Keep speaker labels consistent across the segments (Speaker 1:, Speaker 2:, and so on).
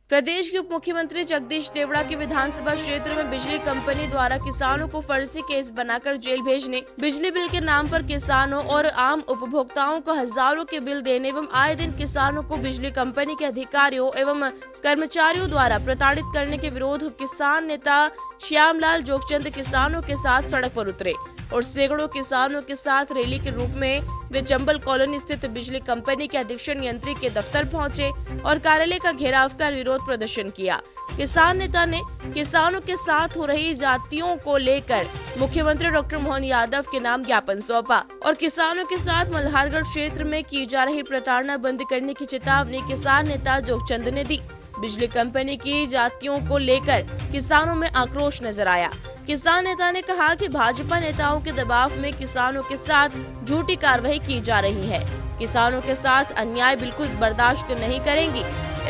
Speaker 1: प्रदेश के उप मुख्यमंत्री जगदीश देवड़ा के विधानसभा क्षेत्र में बिजली कंपनी द्वारा किसानों को फर्जी केस बनाकर जेल भेजने, बिजली बिल के नाम पर किसानों और आम उपभोक्ताओं को हजारों के बिल देने एवं आए दिन किसानों को बिजली कंपनी के अधिकारियों एवं कर्मचारियों द्वारा प्रताड़ित करने के विरोध किसान नेता श्यामलाल जोगचंद किसानों के साथ सड़क पर उतरे और सैकड़ों किसानों के साथ रैली के रूप में वे चंबल कॉलोनी स्थित बिजली कंपनी के अधीक्षण यंत्री के दफ्तर पहुंचे और कार्यालय का घेराव कर विरोध प्रदर्शन किया। किसान नेता ने किसानों के साथ हो रही जातियों को लेकर मुख्यमंत्री डॉक्टर मोहन यादव के नाम ज्ञापन सौंपा और किसानों के साथ मल्हारगढ़ क्षेत्र में की जा रही प्रताड़ना बंद करने की चेतावनी किसान नेता जोगचंद ने दी। बिजली कंपनी की जातियों को लेकर किसानों में आक्रोश नजर आया। किसान नेता ने कहा कि भाजपा नेताओं के दबाव में किसानों के साथ झूठी कार्रवाई की जा रही है। किसानों के साथ अन्याय बिल्कुल बर्दाश्त नहीं करेंगी।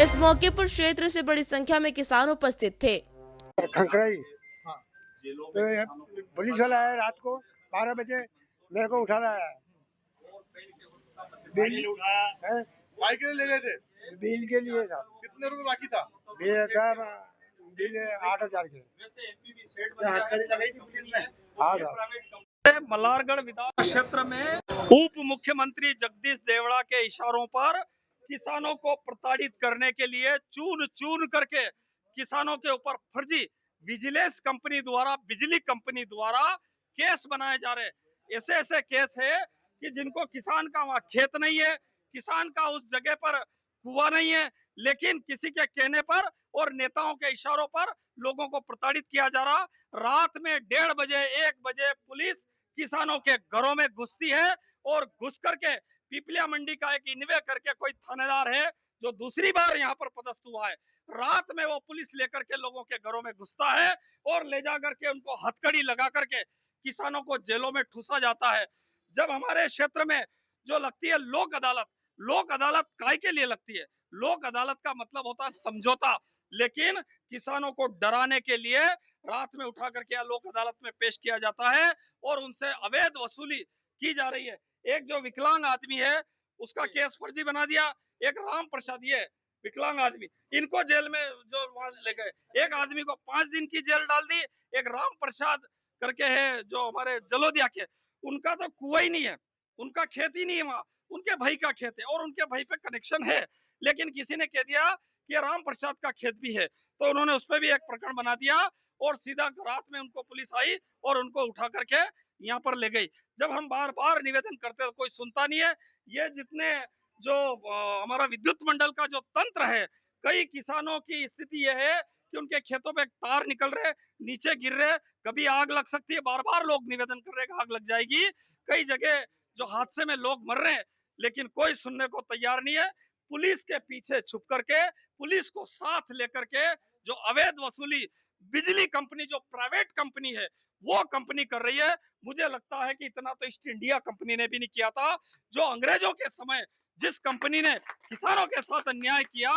Speaker 1: इस मौके पर क्षेत्र से बड़ी संख्या में किसान उपस्थित थे।
Speaker 2: खंखराई पुलिस वाला है, रात को 12 बजे मेरे को उठा रहा है। बिल उठाया,
Speaker 3: बाइक के लिए ले गए थे?
Speaker 2: बिल के लिए था।
Speaker 3: कितने रुपए बाकी था?
Speaker 2: बिल 8,000 के।
Speaker 3: हथकड़ी लगाई थी पुलिस ने?
Speaker 2: हाँ सर।
Speaker 4: मल्हारगढ़ विधान क्षेत्र में उप मुख्यमंत्री जगदीश देवड़ा के इशारों पर किसानों को प्रताड़ित करने के लिए चून चून करके किसानों के ऊपर फर्जी विजिलेंस कंपनी द्वारा, बिजली कंपनी द्वारा केस बनाए जा रहे। ऐसे ऐसे केस है कि जिनको किसान का वहां खेत नहीं है, किसान का उस जगह पर कुआं नहीं है, लेकिन किसी के कहने पर और नेताओं के इशारों पर लोगों को प्रताड़ित किया जा रहा। रात में 1:30 बजे 1 बजे पुलिस किसानों के घरों में घुसती है और घुस करके पीपलिया मंडी का एक इन्वे करके कोई थानेदार है जो दूसरी बार यहाँ पर पदस्थ हुआ है, रात में वो पुलिस लेकर के लोगों के घरों में घुसता है और ले जा करके उनको हथकड़ी लगा करके किसानों को जेलों में ठूसा जाता है। जब हमारे क्षेत्र में जो लगती है लोक अदालत काय के लिए लगती है? लोक अदालत का मतलब होता है समझौता, लेकिन किसानों को डराने के लिए रात में उठा करके लोक अदालत में पेश किया जाता है और उनसे अवैध वसूली की जा रही है। एक जो विकलांग आदमी है उसका केस फर्जी बना दिया, एक राम प्रसाद ये विकलांग आदमी, इनको जेल में जो वहां ले गए, एक आदमी को 5 दिन की जेल डाल दी। एक राम प्रसाद करके है जो हमारे जलोदिया के, उनका तो कुआं ही नहीं है, उनका खेत ही नहीं है वहां, उनके भाई का खेत है और उनके भाई पे कनेक्शन है, लेकिन किसी ने कह दिया कि राम प्रसाद का खेत भी है, तो उन्होंने उस पर भी एक प्रकरण बना दिया और सीधा रात में उनको पुलिस आई और उनको उठा करके यहाँ पर ले गई। जब हम बार बार निवेदन करते हैं तो कोई सुनता नहीं है। ये जितने जो हमारा विद्युत मंडल का जो तंत्र है, कई किसानों की स्थिति यह है कि उनके खेतों पे तार निकल रहे, नीचे गिर रहे, कभी आग लग सकती है, बार बार लोग निवेदन कर रहे हैं आग लग जाएगी। कई जगह जो हादसे में लोग मर रहे हैं, लेकिन कोई सुनने को तैयार नहीं है। पुलिस के पीछे छुप करके, पुलिस को साथ लेकर के जो अवैध वसूली बिजली कंपनी, जो प्राइवेट कंपनी है, वो कंपनी कर रही है। मुझे लगता है कि इतना तो ईस्ट इंडिया कंपनी ने भी नहीं किया था। जो अंग्रेजों के समय जिस कंपनी ने किसानों के साथ अन्याय किया,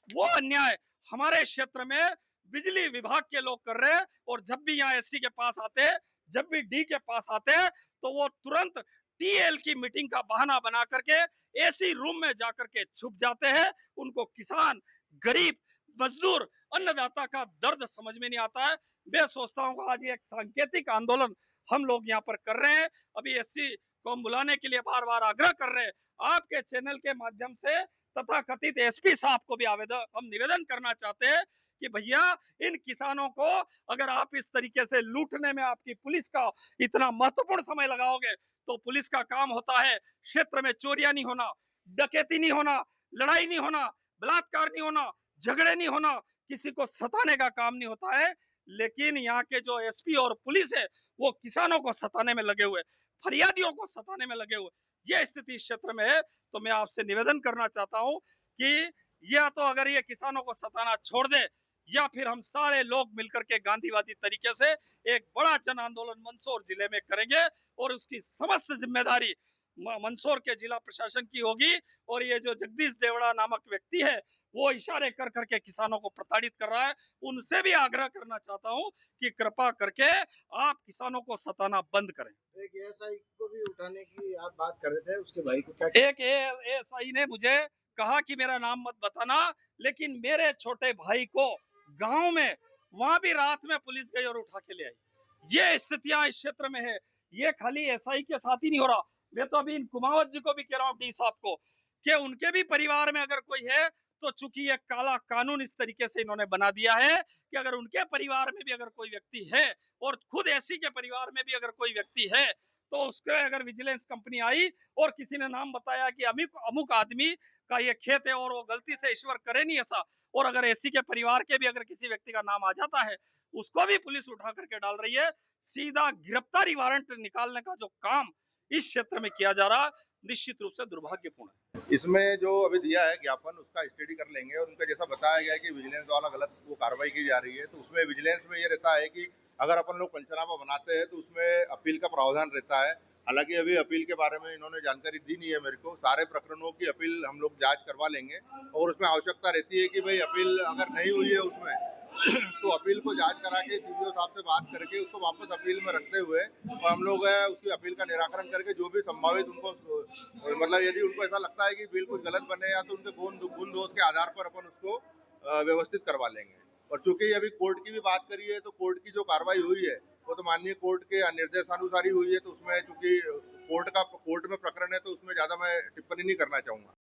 Speaker 4: वो अन्याय हमारे क्षेत्र में बिजली विभाग के लोग कर रहे हैं। और जब भी यहाँ एससी के पास आते, जब भी डी के पास आते, तो वो तुरंत टीएल की मीटिंग का बहाना बना करके एसी रूम में जाकर के छुप जाते हैं। उनको किसान, गरीब, मजदूर, अन्नदाता का दर्द समझ में नहीं आता है। मैं सोचता हूँ आज एक सांकेतिक आंदोलन हम लोग यहाँ पर कर रहे हैं। अभी एससी को हम बुलाने के लिए बार बार आग्रह कर रहे हैं। आपके चैनल के माध्यम से तथा कथित एसपी साहब को भी हम निवेदन करना चाहते हैं कि भैया इन किसानों को अगर आप इस तरीके से लूटने में आपकी पुलिस का इतना महत्वपूर्ण समय लगाओगे, तो पुलिस का काम होता है क्षेत्र में चोरियां नहीं होना, डकैती नहीं होना, लड़ाई नहीं होना, बलात्कार नहीं होना, झगड़े नहीं होना, किसी को सताने का काम नहीं होता है। लेकिन यहाँ के जो एसपी और पुलिस है वो किसानों को सताने में लगे हुए, फरियादियों को सताने में लगे हुए, ये स्थिति क्षेत्र में है। तो मैं आपसे निवेदन करना चाहता हूँ कि या तो अगर ये किसानों को सताना छोड़ दे, या फिर हम सारे लोग मिलकर के गांधीवादी तरीके से एक बड़ा जन आंदोलन मंदसौर जिले में करेंगे और उसकी समस्त जिम्मेदारी मंदसौर के जिला प्रशासन की होगी। और ये जो जगदीश देवड़ा नामक व्यक्ति है वो इशारे कर करके किसानों को प्रताड़ित कर रहा है, उनसे भी आग्रह करना चाहता हूं कि कृपा करके आप किसानों को सताना बंद करें।
Speaker 3: एक एसआई को भी उठाने की आप बात कर रहे थे, उसके भाई को क्या?
Speaker 4: एक एएसआई ने मुझे कहा कि मेरा नाम मत बताना, लेकिन मेरे छोटे भाई को गांव में वहां भी रात में पुलिस गई और उठा के ले आई। ये स्थितियां इस क्षेत्र में है। ये खाली एसआई के साथ ही नहीं हो रहा, मैं तो अभी इन कुमावत जी को भी कह रहा हूँ, डी साहब को, कि उनके भी परिवार में अगर कोई है तो चूंकि ये काला कानून इस तरीके से इन्होंने बना दिया है कि अगर उनके परिवार में भी अगर कोई व्यक्ति है और खुद एसी के परिवार में भी अगर कोई व्यक्ति है तो उसके अगर विजिलेंस कंपनी आई और किसी ने नाम बताया कि अमुक आदमी का ये खेत है और वो गलती से ईश्वर करे नहीं ऐसा, और अगर एसी के परिवार के भी अगर किसी व्यक्ति का नाम आ जाता है उसको भी पुलिस उठा करके डाल रही है। सीधा गिरफ्तारी वारंट निकालने का जो काम इस क्षेत्र में किया जा रहा निश्चित रूप से दुर्भाग्यपूर्ण है।
Speaker 5: इसमें जो अभी दिया है ज्ञापन उसका स्टडी कर लेंगे और उनका जैसा बताया गया है कि विजिलेंस द्वारा गलत वो कार्रवाई की जा रही है, तो उसमें विजिलेंस में ये रहता है कि अगर अपन लोग पंचनामा बनाते हैं तो उसमें अपील का प्रावधान रहता है। हालांकि अभी अपील के बारे में इन्होंने जानकारी दी नहीं है मेरे को। सारे प्रकरणों की अपील हम लोग जांच करवा लेंगे और उसमें आवश्यकता रहती है कि भाई अपील अगर नहीं हुई है उसमें तो अपील को जांच करा के सीडीओ साहब से बात करके उसको वापस अपील में रखते हुए और हम लोग उसकी अपील का निराकरण करके जो भी संभावित उनको मतलब यदि उनको ऐसा लगता है कि बिल कुछ गलत बने या तो उनके गुण दोष के आधार पर अपन उसको व्यवस्थित करवा लेंगे। और चूंकि अभी कोर्ट की भी बात करी है तो कोर्ट की जो कार्रवाई हुई है वो तो माननीय कोर्ट के निर्देशानुसार ही हुई है, तो उसमें चूंकि कोर्ट में प्रकरण है तो उसमें ज्यादा मैं टिप्पणी नहीं करना चाहूंगा।